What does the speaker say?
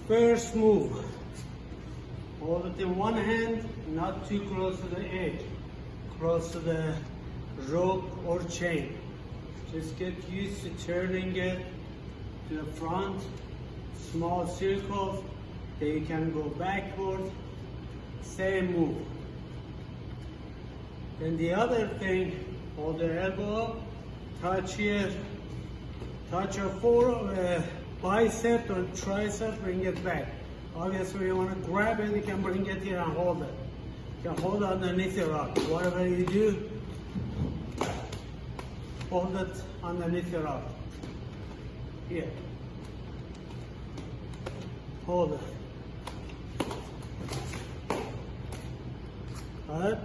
First move. Hold it in one hand, not too close to the edge, close to the rope or chain. Just get used to turning it to the front, small circles, then you can go backward, same move. Then the other thing, hold the elbow up, touch here, touch your bicep or tricep, bring it back. Obviously, you want to grab it, you can bring it here and hold it. You can hold it underneath your rock. Whatever you do, hold it underneath your rock. Here. Hold it. Got it?